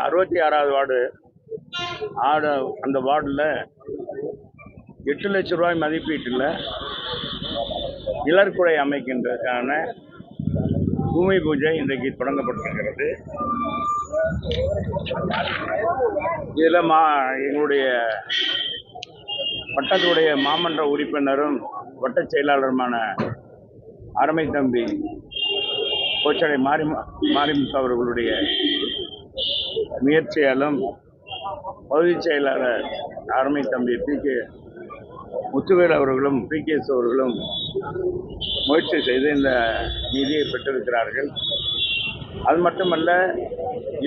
66வது ward அந்த வார்டில் 8 லட்சம் ரூபாய் மதிப்பீட்டில் இலர்குடை அமைக்கின்றதுக்கான பூமி பூஜை இன்றைக்கு தொடங்கப்பட்டிருக்கிறது. இதில் எங்களுடைய வட்டத்துடைய மாமன்ற உறுப்பினரும் வட்ட செயலாளருமான அருமை தம்பி கோச்சடை மாரிமுத்து அவர்களுடைய முயற்சியாலும் பகுதி செயலாளர் அருமை தம்பி பி.கே. முத்துவேல் அவர்களும் பி.கே.எஸ். அவர்களும் முயற்சி செய்து இந்த நிதியை பெற்றிருக்கிறார்கள். அது மட்டுமல்ல,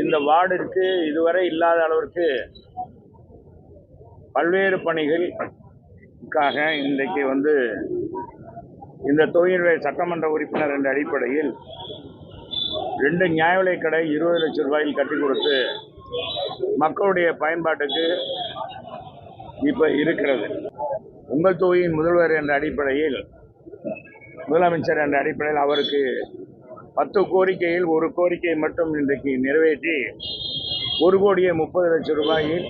இந்த வார்டிற்கு இதுவரை இல்லாத அளவிற்கு பல்வேறு பணிகளுக்காக இன்றைக்கு இந்த தொகுதியினுடைய சட்டமன்ற உறுப்பினர் என்ற அடிப்படையில் 2 நியாய விலைக் கடை 20 லட்சம் ரூபாயில் கட்டி கொடுத்து மக்களுடைய பயன்பாட்டுக்கு இப்போ இருக்கிறது. உங்கள் தொகுதியின் முதல்வர் என்ற அடிப்படையில், முதலமைச்சர் என்ற அடிப்படையில் அவருக்கு 10 கோரிக்கையில் ஒரு கோரிக்கையை மட்டும் இன்றைக்கு நிறைவேற்றி 1,30,00,000 ரூபாயில்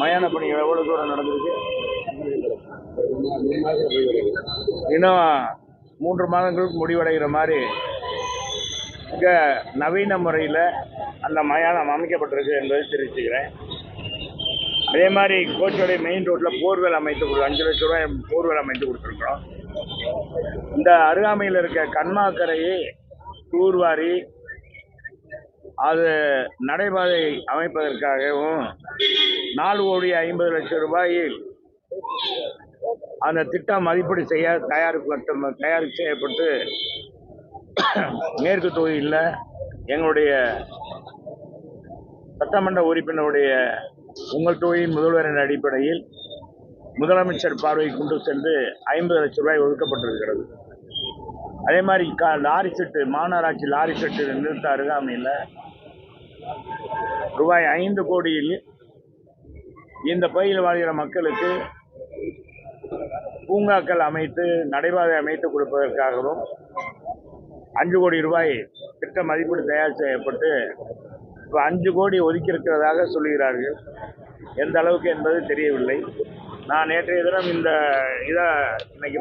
மயான பணிகள் எவ்வளவு தூரம் நடந்திருக்கு? இன்னும் 3 மாதங்களுக்கு முடிவடைகிற மாதிரி மிக நவீன முறையில் அந்த மயானம் அமைக்கப்பட்டிருக்கு என்பதை தெரிவிச்சுக்கிறேன். அதே மாதிரி கோச்சோடைய மெயின் ரோட்டில் போர்வெல் அமைத்து 5 லட்சம் ரூபாய் போர்வெல் அமைத்து கொடுத்துருக்குறோம். இந்த அருகாமையில் இருக்க கண்மாக்கரையை தூர்வாரி அது நடைபாதை அமைப்பதற்காகவும் 4,50,00,000 ரூபாயில் அந்த திட்டம் மதிப்பீடு தயார் செய்யப்பட்டு மேற்கு தொகுதியில் எங்களுடைய சட்டமன்ற உறுப்பினருடைய உங்கள் தொகுதியின் முதல்வர் என்ற அடிப்படையில் முதலமைச்சர் பார்வையை கொண்டு சென்று 50 லட்சம் ரூபாய் ஒதுக்கப்பட்டிருக்கிறது. அதே மாதிரி லாரி செட்டு, மாநகராட்சி லாரி செட்டு நிறுத்த அருகாமையில் ரூபாய் 5 கோடியில் இந்த பகுதியில் வாழ்கிற மக்களுக்கு பூங்காக்கள் அமைத்து நடைபாதை அமைத்து கொடுப்பதற்காகவும் 5 கோடி ரூபாய் திட்ட மதிப்பீடு தயார் செய்யப்பட்டு இப்போ 5 கோடி ஒதுக்கியிருக்கிறதாக சொல்லுகிறார்கள். எந்த அளவுக்கு என்பது தெரியவில்லை. நான் நேற்றைய தினம் இன்னைக்கு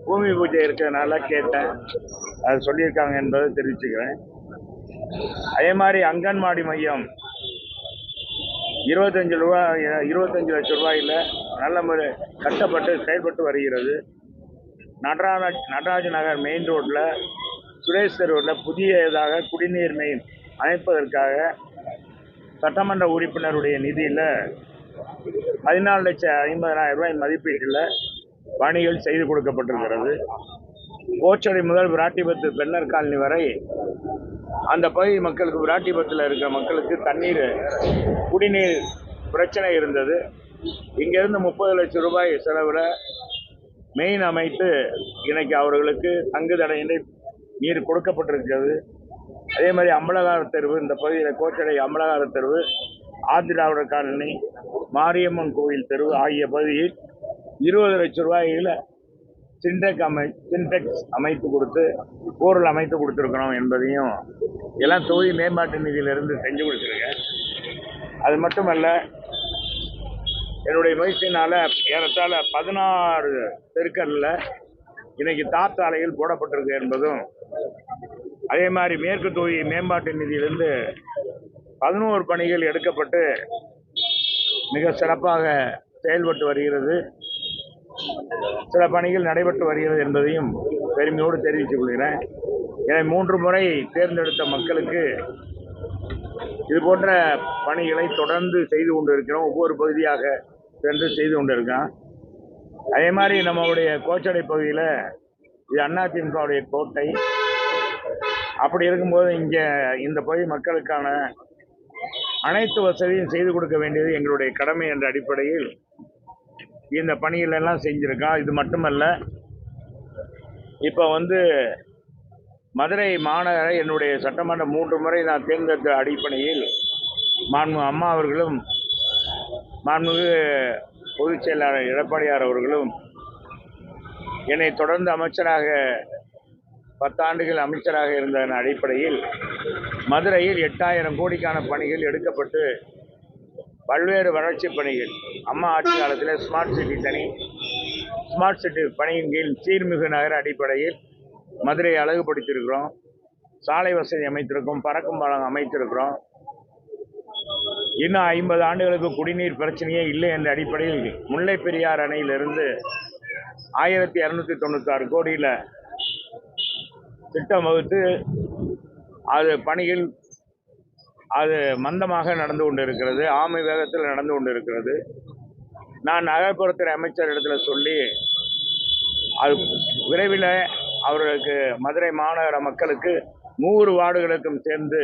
பூமி பூஜை இருக்கிறதுனால கேட்டேன், அது சொல்லியிருக்காங்க என்பதை தெரிவிச்சுக்கிறேன். அதே மாதிரி அங்கன்வாடி மையம் 25 லட்சம் ரூபாயில் நல்ல முறை கட்டப்பட்டு செயல்பட்டு வருகிறது. நடராஜ நகர் மெயின் ரோட்டில் சுரேஷ் தெருவில் புதியதாக குடிநீர் மெயின் அமைப்பதற்காக சட்டமன்ற உறுப்பினருடைய நிதியில் 14,50,000 ரூபாய் மதிப்பீட்டில் பணிகள் செய்து கொடுக்கப்பட்டிருக்கிறது. கோச்சடை முதல் விராட்டிபத்து பெண்ணர் காலனி வரை அந்த பகுதி மக்களுக்கு, விராட்டிபத்தில் இருக்கிற மக்களுக்கு குடிநீர் பிரச்சனை இருந்தது. இங்கேருந்து 30 லட்சம் ரூபாய் செலவில் மெயின் அமைத்து இன்னைக்கு அவர்களுக்கு தங்கு தடையின்றி நீர் கொடுக்கப்பட்டிருக்கிறது. அதே மாதிரி அம்பலகார தெருவு, இந்த பகுதியில் கோச்சடை அம்பலகார தெருவு, ஆதிராவிடர் காலனி, மாரியம்மன் கோவில் தெருவு ஆகிய பகுதியில் 20 லட்சம் ரூபாயில் சின்டெக்ஸ் அமைத்து கொடுத்து போர்வெல் அமைத்து கொடுத்துருக்கணும் என்பதையும் எல்லாம் தொகுதி மேம்பாட்டு நிதியிலிருந்து செஞ்சு கொடுத்துருக்கேன். அது மட்டுமல்ல, என்னுடைய முயற்சியினால் ஏறத்தாழ 16 தெருக்களில் இன்னைக்கு தார் சாலைகள் போடப்பட்டிருக்கு என்பதும், அதே மாதிரி மேற்கு தொகுதி மேம்பாட்டு நிதியிலிருந்து 11 பணிகள் எடுக்கப்பட்டு மிக சிறப்பாக செயல்பட்டு வருகிறது. சில பணிகள் நடைபெற்று வருகிறது என்பதையும் பெருமையோடு தெரிவித்துக் கொள்கிறேன். எனவே 3 முறை தேர்ந்தெடுத்த மக்களுக்கு இது போன்ற பணிகளை தொடர்ந்து செய்து கொண்டிருக்கிறோம். ஒவ்வொரு பகுதியாக சென்று செய்து கொண்டிருக்கோம். அதே மாதிரி நம்மளுடைய கோச்சடை பகுதியில் இது அதிமுகவுடைய கோட்டை. அப்படி இருக்கும்போது இங்கே இந்த பகுதி மக்களுக்கான அனைத்து வசதியும் செய்து கொடுக்க வேண்டியது எங்களுடைய கடமை என்ற அடிப்படையில் இந்த பணிகள் எல்லாம் செஞ்சுருக்கோம். இது மட்டுமல்ல, இப்போ மதுரை மாநகர என்னுடைய சட்டமன்ற 3 முறை நான் தேர்ந்தெடுத்த அடிப்படையில் மாண்புமிகு அம்மா அவர்களும் மாண்புமிகு பொதுச் செயலாளர் எடப்பாடியார் அவர்களும் என்னை தொடர்ந்து அமைச்சராக 10 ஆண்டுகள் அமைச்சராக இருந்த அடிப்படையில் மதுரையில் 8000 கோடிக்கான பணிகள் எடுக்கப்பட்டு பல்வேறு வளர்ச்சி பணிகள் அம்மா ஆட்சி காலத்தில் ஸ்மார்ட் சிட்டி பணியின் கீழ் சீர்மிகு நகர அடிப்படையில் மதுரையை அழகுபடுத்தியிருக்கிறோம். சாலை வசதி அமைத்திருக்கோம், பறக்கும் பாலம் அமைத்திருக்கிறோம். இன்னும் 50 ஆண்டுகளுக்கு குடிநீர் பிரச்சனையே இல்லை என்ற அடிப்படையில் முல்லை பெரியார் அணையிலிருந்து 1296 கோடியில் திட்டம் வகுத்து அது பணிகள் அது மந்தமாக நடந்து கொண்டிருக்கிறது, ஆமை வேகத்தில் நடந்து கொண்டிருக்கிறது. நான் நகர்ப்புறத்துறை அமைச்சர் இடத்துல சொல்லி அது விரைவில் அவர்களுக்கு மதுரை மாநகர மக்களுக்கு 100 வார்டுகளுக்கும் சேர்ந்து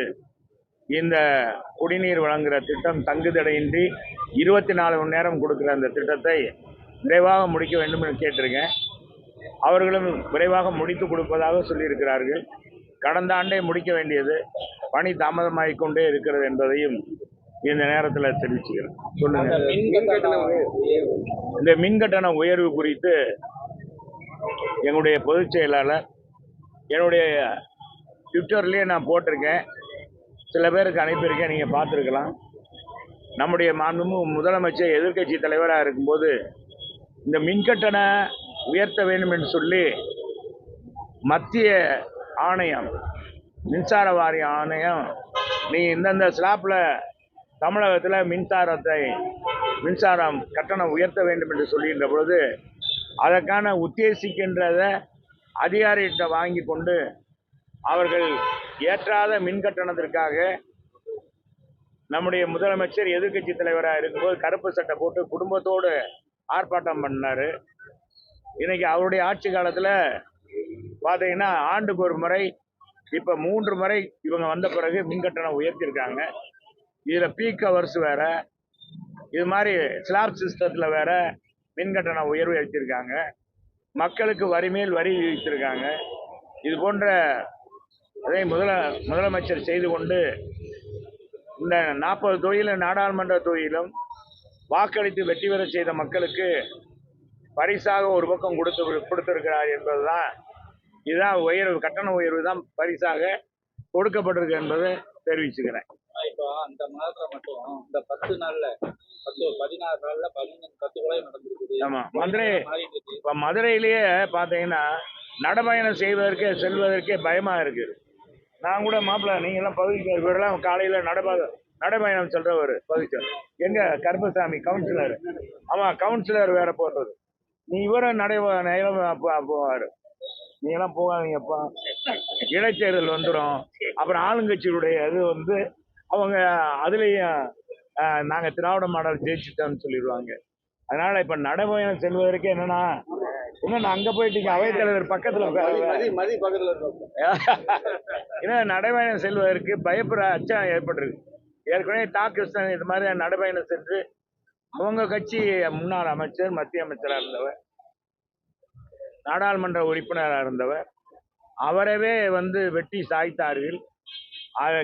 இந்த குடிநீர் வழங்குகிற திட்டம் தங்குதடையின்றி 24 மணி நேரம் கொடுக்குற அந்த திட்டத்தை விரைவாக முடிக்க வேண்டும் என்று கேட்டிருக்கேன். அவர்களும் விரைவாக முடித்து கொடுப்பதாக சொல்லியிருக்கிறார்கள். கடந்த ஆண்டே முடிக்க வேண்டியது பணி தாமதமாகிக் கொண்டே இருக்கிறது என்பதையும் இந்த நேரத்தில் தெரிவிச்சுக்கிறேன். சொல்லுங்க. இந்த மின்கட்டண உயர்வு குறித்து எங்களுடைய பொதுச் செயலாளர் என்னுடைய ட்விட்டர்லேயே நான் போட்டிருக்கேன், சில பேருக்கு அனுப்பியிருக்கேன், நீங்கள் பார்த்துருக்கலாம். நம்முடைய மாண்புமிகு முதலமைச்சர் எதிர்க்கட்சி தலைவராக இருக்கும்போது இந்த மின்கட்டண உயர்த்த வேண்டும் என்று சொல்லி மத்திய ஆணையம், மின்சார வாரிய ஆணையம், நீங்கள் இந்தந்த ஸ்லாப்பில் தமிழகத்தில் மின்சாரம் கட்டணம் உயர்த்த வேண்டும் என்று சொல்கின்ற பொழுது அதற்கான உத்தேசிக்கின்றத அதிகாரிகிட்ட வாங்கி கொண்டு அவர்கள் ஏற்றாத மின் கட்டணத்திற்காக நம்முடைய முதலமைச்சர் எதிர்க்கட்சி தலைவராக இருக்கும்போது கருப்பு சட்டை போட்டு குடும்பத்தோடு ஆர்ப்பாட்டம் பண்ணார். இன்னைக்கு அவருடைய ஆட்சி காலத்தில் பார்த்தீங்கன்னா ஆண்டுக்கு ஒரு முறை, இப்போ 3 முறை இவங்க வந்த பிறகு மின்கட்டணம் உயர்த்தியிருக்காங்க. இதில் பீக் ஹவர்ஸ் வேற, இது மாதிரி ஸ்லாப் சிஸ்டத்தில் வேற மின்கட்டண உயர்வு வச்சிருக்காங்க. மக்களுக்கு வரி மேல் வரி விதித்திருக்காங்க. இது போன்ற அதை முதலமைச்சர் செய்து கொண்டு இந்த 40 தொகுதியிலும் நாடாளுமன்ற தொகுதியிலும் வாக்களித்து வெற்றி பெற செய்த மக்களுக்கு பரிசாக ஒரு பக்கம் கொடுத்திருக்கிறார் என்பதுதான். இதுதான் உயர்வு, கட்டண உயர்வு தான் பரிசாக கொடுக்கப்பட்டிருக்கு என்பதை தெரிவிச்சுக்கிறேன். இப்போ அந்த மாதத்துல மட்டும் இந்த 10 நாள்ல 16 நாள்ல 10 கொலை நடந்திருக்குது. ஆமா, இப்ப மதுரையிலேயே பாத்தீங்கன்னா நடைபயணம் செல்வதற்கே பயமா இருக்கு. நான் கூட மாப்பிள்ள நீங்க எல்லாம் பகுதிக்கு இவரெல்லாம் காலையில நடைபயணம் செல்றவர் பகுதிச்சார் எங்க கருப்பசாமி கவுன்சிலர், ஆமா கவுன்சிலர் வேற போடுறது, நீ இவரும் போவாரு. நீங்க எல்லாம் போகாதீங்கப்பா, இடைத்தேர்தல் வந்துடும், அப்புறம் ஆளுங்கட்சியுடைய இது அவங்க அதுலேயும் நாங்க திராவிட மாடல் ஜெயிச்சுட்டோம்னு சொல்லிடுவாங்க. அதனால இப்ப நடைபயணம் செல்வதற்கே என்னன்னா அங்க போயிட்டு அவைத்தலைவர் பக்கத்துல ஏன்னா நடைபயணம் செல்வதற்கு பயப்படுற அச்சம் ஏற்பட்டிருக்கு. ஏற்கனவே கிருஷ்ணன் இது மாதிரி நடைபயணம் சென்று அவங்க கட்சி முன்னாள் அமைச்சர், மத்திய அமைச்சராக இருந்தவர், நாடாளுமன்ற உறுப்பினராக இருந்தவர், அவரவே வெட்டி சாய்த்தார்கள்.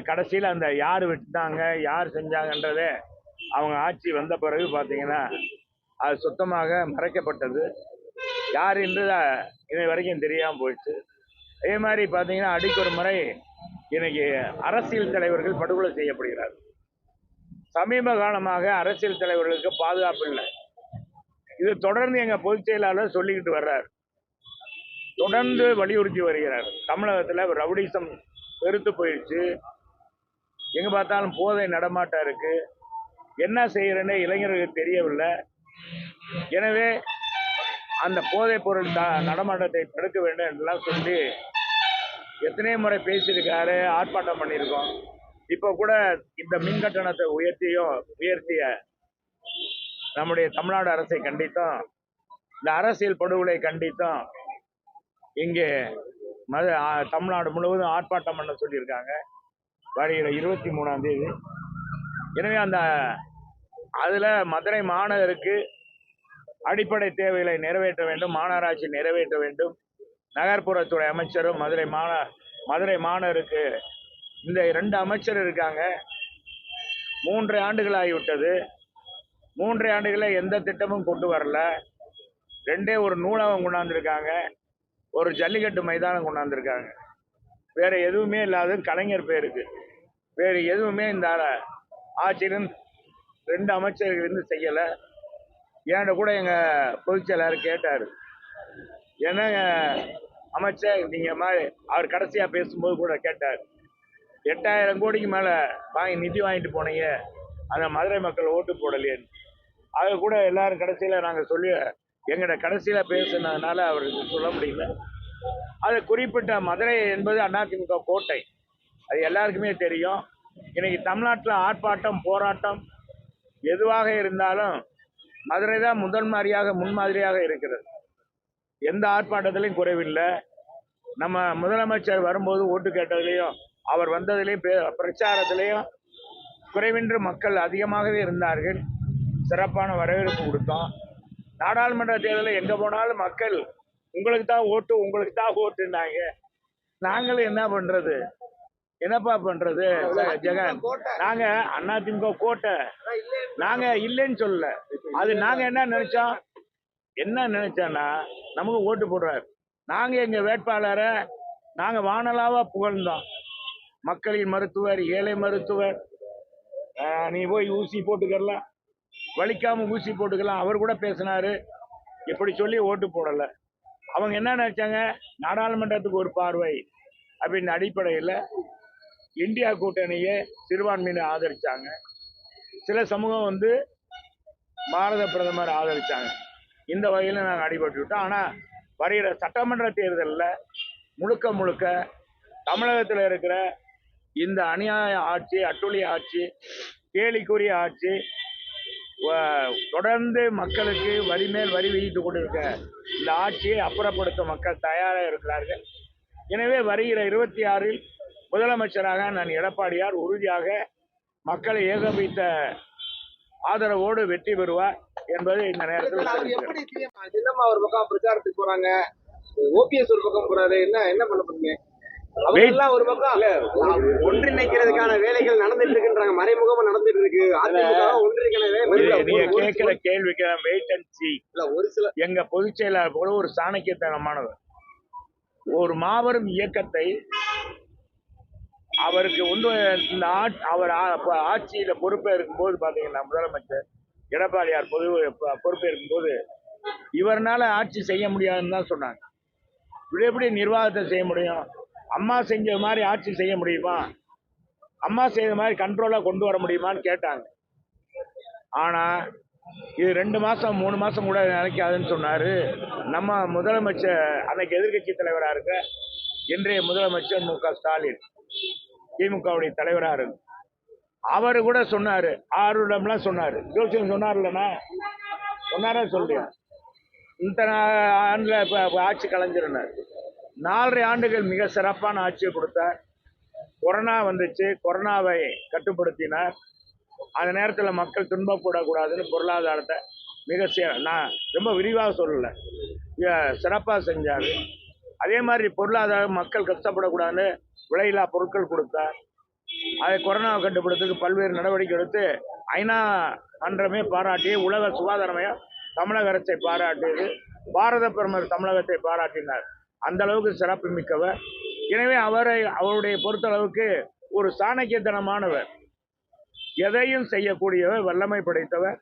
கடைசியில் அந்த யார் வெட்டினாங்க யார் செஞ்சாங்கன்றதே அவங்க ஆட்சி வந்த பிறகு பார்த்தீங்கன்னா அது சுத்தமாக மறைக்கப்பட்டது. யார் என்று இது வரைக்கும் தெரியாமல் போயிடுச்சு. அதே மாதிரி பார்த்தீங்கன்னா அடிக்கு ஒரு முறை இன்னைக்கு அரசியல் தலைவர்கள் படுகொலை செய்யப்படுகிறார்கள். சமீப காலமாக அரசியல் தலைவர்களுக்கு பாதுகாப்பு இல்லை. இது தொடர்ந்து எங்க பொதுச் செயலாளர் சொல்லிக்கிட்டு வர்றார், தொடர்ந்து வலியுறுத்தி வருகிறார். தமிழகத்தில் ரவுடிசம் பெருத்து போயிடுச்சு, எங்க பார்த்தாலும் போதை நடமாட்டம் இருக்கு, என்ன செய்யறேன்னு இளைஞர்களுக்கு தெரியவில்லை. எனவே அந்த போதைப் பொருள் நடமாட்டத்தை தடுக்க வேண்டும் என்றெல்லாம் சொல்லி எத்தனையோ முறை பேசியிருக்காரு, ஆர்ப்பாட்டம் பண்ணியிருக்கோம். இப்போ கூட இந்த மின் கட்டணத்தை உயர்த்திய நம்முடைய தமிழ்நாடு அரசை கண்டித்தோம், இந்த அரசியல் படுகொலை கண்டித்தோம் இங்கே தமிழ்நாடு முழுவதும் ஆர்ப்பாட்டம் பண்ண சொல்லியிருக்காங்க வருகிற 23ஆம் தேதி. எனவே அதில் மதுரை மாநகருக்கு அடிப்படை தேவைகளை நிறைவேற்ற வேண்டும், மாநகராட்சி நிறைவேற்ற வேண்டும். நகர்ப்புறத்துறை அமைச்சரும் மதுரை மாநகருக்கு இந்த 2 அமைச்சர் இருக்காங்க. 3 ஆண்டுகள் ஆகிவிட்டது. 3 ஆண்டுகளில் எந்த திட்டமும் கொண்டு வரல. 2 ஒரு நூலகம் கொண்டாந்துருக்காங்க, ஒரு ஜல்லிக்கட்டு மைதானம் கொண்டாந்துருக்காங்க, வேற எதுவுமே இல்லாத கலைஞர் பேருக்கு. வேறு எதுவுமே இந்த ஆட்சியிலும் 2 அமைச்சர்கள் இருந்து செய்யலை. என்கிட்ட கூட எங்கள் பொதுச் செயலாளர் கேட்டார், என்னங்க அமைச்சர் நீங்கள் மாதிரி அவர் கடைசியாக பேசும்போது கூட கேட்டார், 8000 கோடிக்கு மேலே நிதி வாங்கிட்டு போனீங்க, அந்த மதுரை மக்கள் ஓட்டு போடலையேன்னு. அதை கூட எல்லாரும் கடைசியில் நாங்கள் சொல்லி எங்கள்கிட்ட கடைசியில் பேசுனதுனால அவருக்கு சொல்ல முடியல. அதை குறிப்பிட்ட மதுரை என்பது அதிமுக கோட்டை, அது எல்லாருக்குமே தெரியும். இன்னைக்கு தமிழ்நாட்டில் ஆர்ப்பாட்டம் போராட்டம் எதுவாக இருந்தாலும் மதுரை தான் முன்மாதிரியாக இருக்கிறது. எந்த ஆர்ப்பாட்டத்திலையும் குறைவில்லை. நம்ம முதலமைச்சர் வரும்போது ஓட்டு கேட்டதுலேயும் அவர் வந்ததுலேயும் பிரச்சாரத்திலையும் குறைவின்றி மக்கள் அதிகமாகவே இருந்தார்கள். சிறப்பான வரவேற்பு கொடுத்தோம். நாடாளுமன்ற தேர்தலில் எங்கே போனாலும் மக்கள் உங்களுக்கு தான் ஓட்டுனாங்க. நாங்களும் என்ன பண்ணுறது, என்னப்பா பண்ணுறது ஜெகன், நாங்கள் அதிமுக கோட்டை, நாங்கள் இல்லைன்னு சொல்லல. அது நாங்கள் என்ன நினைச்சோன்னா நமக்கு ஓட்டு போடுறாரு. நாங்கள் எங்கள் வேட்பாளரை நாங்கள் வானலாவா புகழ்ந்தோம். மக்களின் மருத்துவர், ஏழை மருத்துவர், நீ போய் ஊசி போட்டுக்கலாம், வலிக்காம ஊசி போட்டுக்கலாம், அவர் கூட பேசினாரு. இப்படி சொல்லி ஓட்டு போடலை. அவங்க என்ன நினைச்சாங்க, நாடாளுமன்றத்துக்கு ஒரு பார்வை அப்படின்னு அடிப்படையில் இந்தியா கூட்டணியை சிறுபான்மையினை ஆதரிச்சாங்க. சில சமூகம் வந்து பாரத பிரதமர் ஆதரிச்சாங்க. இந்த வகையில் நாங்கள் அடிபட்டு விட்டோம். ஆனால் வருகிற சட்டமன்ற தேர்தலில் முழுக்க தமிழகத்தில் இருக்கிற இந்த அநியாய ஆட்சி, அட்டுழிய ஆட்சி, கேலிக்குரிய ஆட்சி, தொடர்ந்து மக்களுக்கு வரி மேல் வரி விதித்து கொண்டிருக்க இந்த ஆட்சியை அப்புறப்படுத்த மக்கள் தயாராக இருக்கிறார்கள். எனவே வருகிற 26இல் முதலமைச்சராக நான் எடப்பாடியார் உறுதியாக மக்களை ஏகோபித்த ஆதரவோடு வெற்றி பெறுவார் என்பது இந்த நேரத்தில் ஒரு பக்கம் பிரச்சாரத்துக்கு போறாங்க, ஓபிஎஸ் ஒரு பக்கம் போறாரு, என்ன பண்ண போறீங்க? ஒரு பக்கம் ஒன்றிணைக்கிறதுக்கான வேலைகள் நடந்துட்டு இருக்குன்றாங்க, மறைமுகமா நடந்துட்டு இருக்கு. நீங்க கேட்கிற கேள்விக்கு வெயிட் அண்ட் சீ. ஒரு சில எங்க பொதுச் செயலாளர் கூட ஒரு சாணக்கியத்தனமானவர், ஒரு மாபெரும் இயக்கத்தை அவருக்கு வந்து இந்த அவர் ஆட்சியில பொறுப்பேற்கும் போது பாத்தீங்கன்னா, முதலமைச்சர் எடப்பாடியார் பொறுப்பேற்கும் போது இவர்னால ஆட்சி செய்ய முடியாதுன்னு தான் சொன்னாங்க. எப்படி நிர்வாகத்தை செய்ய முடியும்? அம்மா செஞ்ச மாதிரி ஆட்சி செய்ய முடியுமா? அம்மா செய்த மாதிரி கண்ட்ரோலா கொண்டு வர முடியுமான்னு கேட்டாங்க. ஆனா இது 2 மாசம் 3 மாசம் கூட நினைக்காதுன்னு சொன்னாரு நம்ம முதலமைச்சர், அன்னைக்கு எதிர்கட்சி தலைவராக இருக்க இன்றைய முதலமைச்சர் மு.க. ஸ்டாலின், திமுகவுடைய தலைவராக இருக்கு. அவரு கூட சொன்னாரு, ஆர்வம்லாம் சொன்னாரு, ஜோசியம் சொன்னார்லண்ணா, சொன்னாரா சொல்லியா, இந்த ஆண்டுல இப்ப ஆட்சி கலைஞ்சிருந்தார். 4.5 ஆண்டுகள் மிக சிறப்பான ஆட்சியை கொடுத்தார். கொரோனா வந்துச்சு, கொரோனாவை கட்டுப்படுத்தினார். அந்த நேரத்தில் மக்கள் துன்பப்படக்கூடாதுன்னு பொருளாதாரத்தை நான் ரொம்ப விரிவாக சொல்லலை, சிறப்பாக செஞ்சார். அதே மாதிரி பொருளாதாரம் மக்கள் கஷ்டப்படக்கூடாதுன்னு விலையில்லா பொருட்கள் கொடுத்தார். அதை கொரோனாவை கட்டுப்படுத்துறதுக்கு பல்வேறு நடவடிக்கை எடுத்து ஐநா மன்றமே பாராட்டி, உலக சுகாதார மையம் தமிழக அரசை பாராட்டியது, பாரத பிரதமர் தமிழகத்தை பாராட்டினார். அந்த அளவுக்கு சிறப்பு மிக்கவர். எனவே அவருடைய பொறுத்தளவுக்கு ஒரு சாணக்கியத்தனமானவர், எதையும் செய்யக்கூடியவர், வல்லமை படைத்தவர்.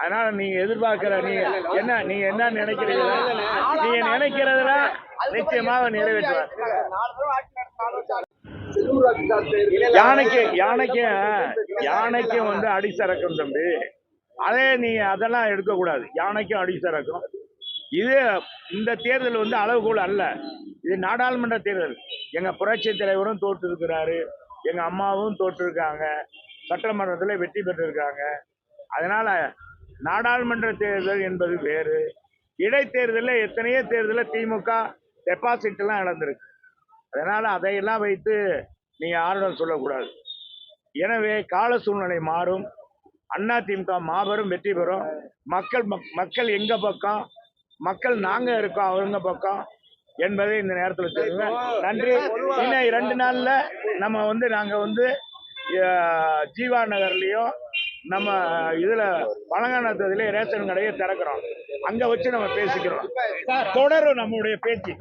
அதனால நீங்க எதிர்பார்க்கிற நீங்க என்ன நினைக்கிறீங்களா, நீங்க நினைக்கிறதுல நிச்சயமாக நிறைவேற்றுவார். யானைக்கும் வந்து அடிசறக்கும் தம்பி, அதே நீங்க அதெல்லாம் எடுக்கக்கூடாது. யானைக்கும் அடிசறக்கும். இது இந்த தேர்தல் வந்து அளவுகோல் அல்ல, இது நாடாளுமன்ற தேர்தல். எங்க புரட்சி தலைவரும் தோற்று இருக்கிறாரு, எங்க அம்மாவும் தோற்று இருக்காங்க, சட்டமன்றத்தில் வெற்றி பெற்றிருக்காங்க. அதனால நாடாளுமன்ற தேர்தல் என்பது வேறு. இடைத்தேர்தலில் எத்தனையோ தேர்தலில் திமுக டெபாசிட் எல்லாம் இழந்திருக்கு. அதனால அதையெல்லாம் வைத்து நீங்க ஆர்வம் சொல்லக்கூடாது. எனவே கால சூழ்நிலை மாறும், அதிமுக மாபெரும் வெற்றி பெறும். மக்கள் எங்க பக்கம், மக்கள் நாங்க இருக்கோம் அவங்க பக்கம் என்பதை இந்த நேரத்தில் தெரியுங்க. நன்றி. இன்னும் 2 நாள்ல நம்ம வந்து நாங்க வந்து ஜீவா நகர்லயும் நம்ம இதுல பழங்கானத்துலயும் ரேஷன் கடையை திறக்கிறோம். அங்க வச்சு நம்ம பேசிக்கிறோம். தொடரும் நம்முடைய பேச்சு.